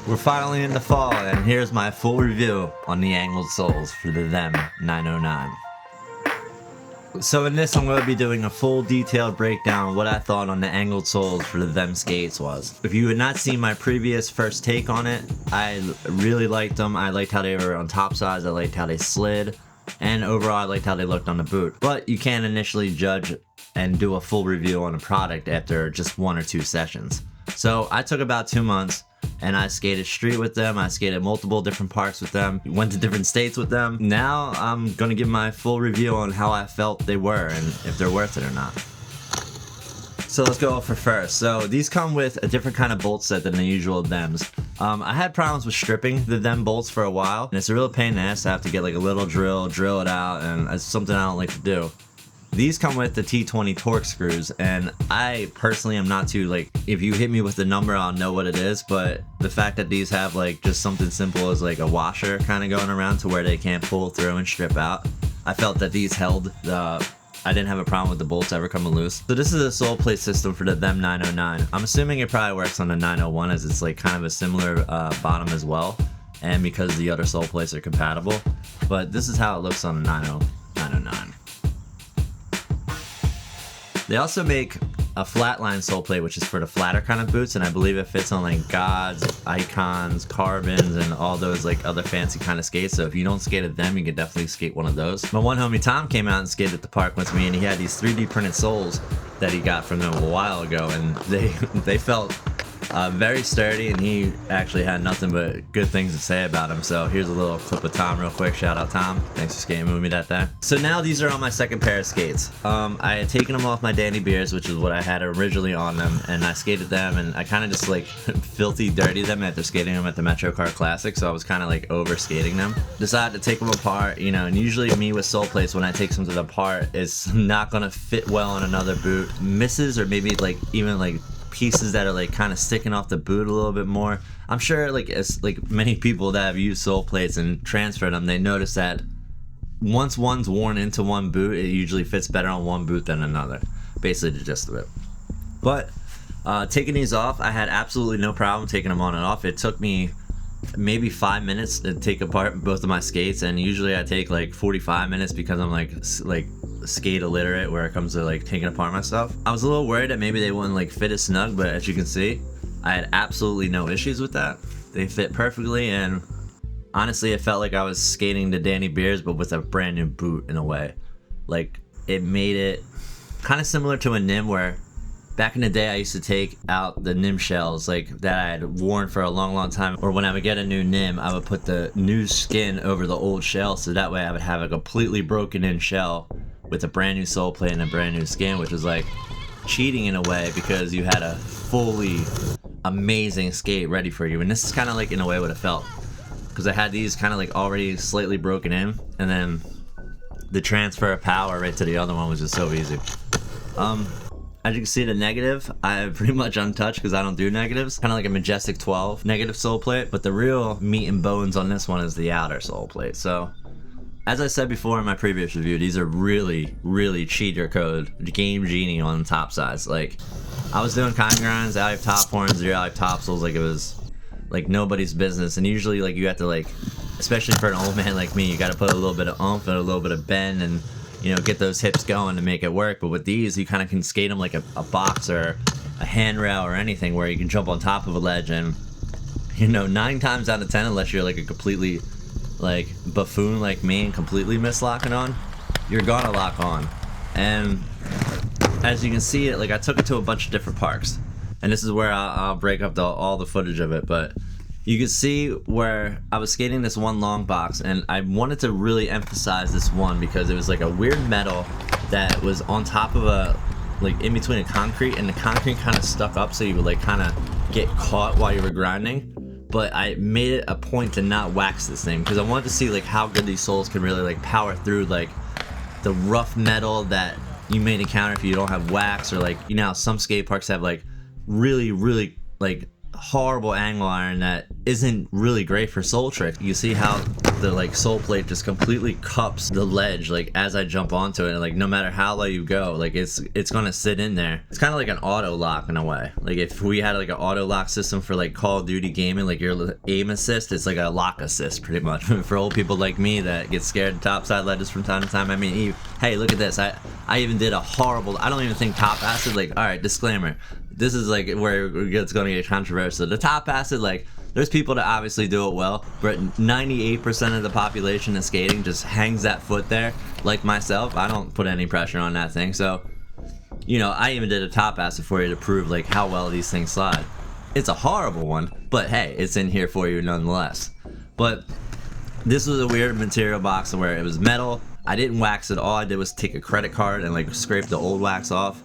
We're finally in the fall, and here's my full review on the angled soles for the Them 909. So in this, I'm going to be doing a full detailed breakdown of what I thought on the angled soles for the Them skates was. If you had not seen my previous first take on it, I really liked them. I liked how they were on top sides, I liked how they slid, and overall I liked how they looked on the boot. But you can't initially judge and do a full review on a product after just 1 or 2 sessions. So I took about 2 months, and I skated street with them. I skated multiple different parks with them, went to different states with them. Now I'm gonna give my full review on how I felt they were and if they're worth it or not. So let's go for first. So these come with a different kind of bolt set than the usual Thems. I had problems with stripping the Them bolts for a while, and it's a real pain in the ass to have to get like a little drill it out, and it's something I don't like to do. These come with the T20 Torque screws, and I personally am not too, like, if you hit me with the number, I'll know what it is, but the fact that these have like just something simple as like a washer kind of going around to where they can't pull through and strip out, I felt that these held. I didn't have a problem with the bolts ever coming loose. So this is a sole plate system for the Them 909. I'm assuming it probably works on the 901 as it's like kind of a similar bottom as well, and because the other sole plates are compatible, but this is how it looks on the 909. They also make a flatline sole plate, which is for the flatter kind of boots, and I believe it fits on like Gods, Icons, Carbons, and all those like other fancy kind of skates. So if you don't skate at them, you can definitely skate one of those. My one homie Tom came out and skated at the park with me, and he had these 3D printed soles that he got from them a while ago, and they felt very sturdy, and he actually had nothing but good things to say about them. So here's a little clip of Tom real quick. Shout out Tom, thanks for skating with me that day. So now these are on my second pair of skates. I had taken them off my Danny Beers, which is what I had originally on them, and I skated them, and I kind of just like filthy dirty them after skating them at the Metro Kart Classic, so I was kind of like over skating them. Decided to take them apart, you know, and usually me with sole plates, when I take something apart, it's not gonna fit well on another boot. Misses, or maybe like even like pieces that are like kind of sticking off the boot a little bit more. I'm sure like as like many people that have used sole plates and transferred them, they notice that once one's worn into one boot, it usually fits better on one boot than another. Basically the gist of it. But taking these off, I had absolutely no problem taking them on and off. It took me maybe 5 minutes to take apart both of my skates, and usually I take like 45 minutes because I'm like skate illiterate where it comes to like taking apart my stuff. I was a little worried that maybe they wouldn't like fit as snug, but as you can see, I had absolutely no issues with that. They fit perfectly, and honestly it felt like I was skating the Danny Beers but with a brand new boot in a way. Like it made it kind of similar to a Nim, where back in the day I used to take out the Nim shells like that I had worn for a long time, or when I would get a new Nim, I would put the new skin over the old shell, so that way I would have a completely broken in shell with a brand new sole plate and a brand new skin, which was like cheating in a way because you had a fully amazing skate ready for you. And this is kind of like in a way what it felt, because I had these kind of like already slightly broken in, and then the transfer of power right to the other one was just so easy. As you can see, the negative I have pretty much untouched because I don't do negatives. Kind of like a Majestic 12 negative sole plate, but the real meat and bones on this one is the outer sole plate. So as I said before in my previous review, these are really cheater code game Genie on top sides. Like I was doing kind grinds, alley top horns, 0 alley topsoles, like it was like nobody's business. And usually like you have to, like, especially for an old man like me, you got to put a little bit of oomph and a little bit of bend and, you know, get those hips going to make it work. But with these, you kind of can skate them like a box or a handrail or anything, where you can jump on top of a ledge, and, you know, 9 times out of 10, unless you're like a completely like buffoon like me and completely miss locking on, you're gonna lock on. And as you can see, like I took it to a bunch of different parks, and this is where I'll break up all the footage of it, but you can see where I was skating this one long box, and I wanted to really emphasize this one because it was like a weird metal that was on top of a, like in between a concrete, and the concrete kind of stuck up, so you would like kind of get caught while you were grinding. But I made it a point to not wax this thing because I wanted to see like how good these soles can really like power through like the rough metal that you may encounter if you don't have wax, or like, you know, some skate parks have like really like horrible angle iron that isn't really great for sole trick. You see how the like sole plate just completely cups the ledge like as I jump onto it, and like no matter how low you go, like it's gonna sit in there. It's kind of like an auto lock in a way. Like if we had like an auto lock system for like Call of Duty gaming, like your aim assist, it's like a lock assist pretty much. For old people like me that get scared of topside ledges from time to time. I mean, hey, look at this. I even did a horrible, I don't even think top acid, like, all right, disclaimer, this is like where it's gonna get controversial. The top acid, like, there's people that obviously do it well, but 98% of the population of skating just hangs that foot there. Like myself, I don't put any pressure on that thing. So, you know, I even did a top acid for you to prove like how well these things slide. It's a horrible one, but hey, it's in here for you nonetheless. But this was a weird material box where it was metal. I didn't wax it. All I did was take a credit card and like scrape the old wax off.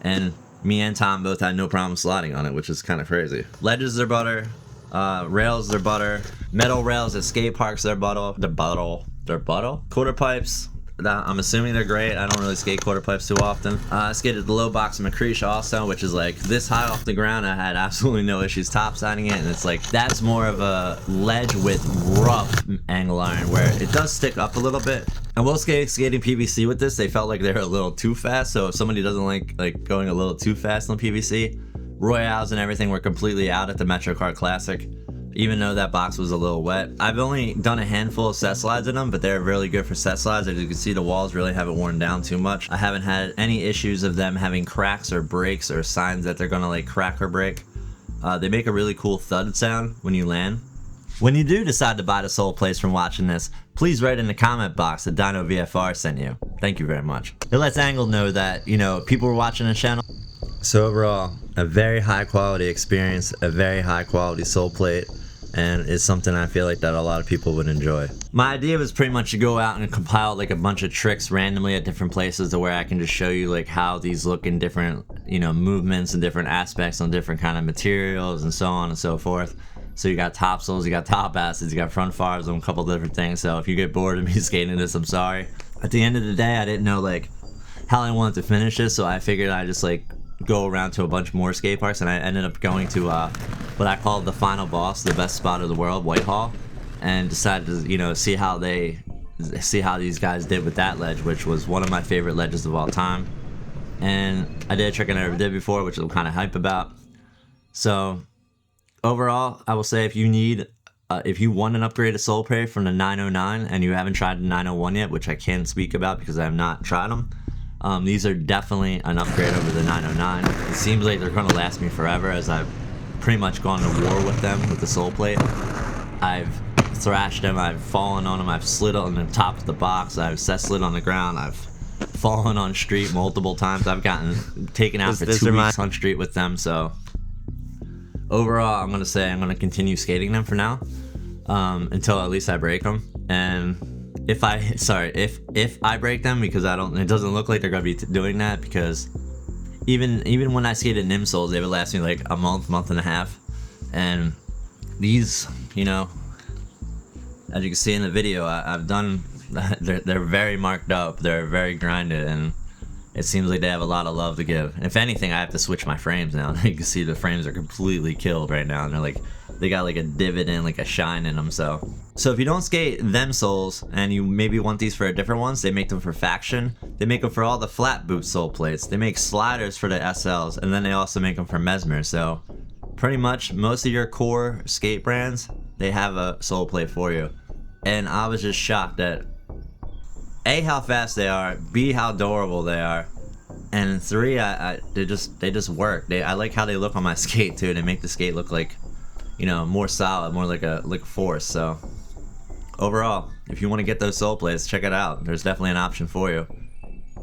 And me and Tom both had no problem sliding on it, which is kind of crazy. Ledges are butter. Rails, they're butter. Metal rails at skate parks, they're butter. They're butter. Quarter pipes, I'm assuming they're great. I don't really skate quarter pipes too often. I skated the low box of McCreesh also, which is like this high off the ground. I had absolutely no issues topsiding it, and it's like that's more of a ledge with rough angle iron where it does stick up a little bit. I will skating PVC with this. They felt like they were a little too fast, so if somebody doesn't like going a little too fast on PVC, Royales and everything were completely out at the MetroCard Classic, even though that box was a little wet. I've only done a handful of set slides in them, but they're really good for set slides. As you can see, the walls really haven't worn down too much. I haven't had any issues of them having cracks or breaks or signs that they're gonna like crack or break. They make a really cool thud sound when you land. When you do decide to buy the sole plates from watching this, please write in the comment box that Dynovfr sent you. Thank you very much. It lets Angle know that, you know, people were watching the channel. So overall, a very high quality experience, a very high quality sole plate, and it's something I feel like that a lot of people would enjoy. My idea was pretty much to go out and compile like a bunch of tricks randomly at different places to where I can just show you like how these look in different, you know, movements and different aspects on different kind of materials and so on and so forth. So you got topsoils, you got top acids, you got front fars, and a couple different things. So if you get bored of me skating this, I'm sorry. At the end of the day, I didn't know like how I wanted to finish this, so I figured I'd just like go around to a bunch more skate parks, and I ended up going to what I call the final boss, the best spot of the world, Whitehall, and decided to, you know, see how these guys did with that ledge, which was one of my favorite ledges of all time. And I did a trick I never did before, which I'm kind of hype about. So overall, I will say if you want an upgraded sole plate from the 909 and you haven't tried the 901 yet, which I can't speak about because I have not tried them, these are definitely an upgrade over the 909. It seems like they're going to last me forever, as I've pretty much gone to war with them with the sole plate. I've thrashed them, I've fallen on them, I've slid on the top of the box, I've set slid on the ground, I've fallen on street multiple times. I've gotten taken out for 2 weeks on street with them. So overall, I'm going to say I'm going to continue skating them for now, until at least I break them. And if I break them, because it doesn't look like they're gonna be doing that, because even when I skated NIM soles, they would last me like a month and a half, and these, you know, as you can see in the video, I've done, they're very marked up, they're very grinded, and it seems like they have a lot of love to give. And if anything, I have to switch my frames now. You can see the frames are completely killed right now, and they're like, they got like a divot and like a shine in them. So if you don't skate them soles and you maybe want these for different ones, they make them for Faction. They make them for all the flat boot sole plates. They make sliders for the SLs, and then they also make them for Mesmer. So pretty much most of your core skate brands, they have a sole plate for you. And I was just shocked at A, how fast they are, B, how durable they are, and 3, they just work. I like how they look on my skate too. They make the skate look like, you know, more solid, more like a force. So overall, if you want to get those sole plates, check it out. There's definitely an option for you.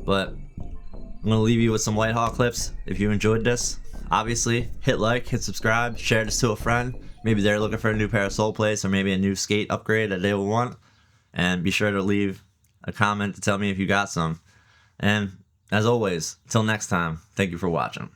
But I'm gonna leave you with some Whitehall clips. If you enjoyed this, obviously hit like, hit subscribe, share this to a friend. Maybe they're looking for a new pair of sole plates or maybe a new skate upgrade that they will want. And be sure to leave a comment to tell me if you got some. And as always, until next time, thank you for watching.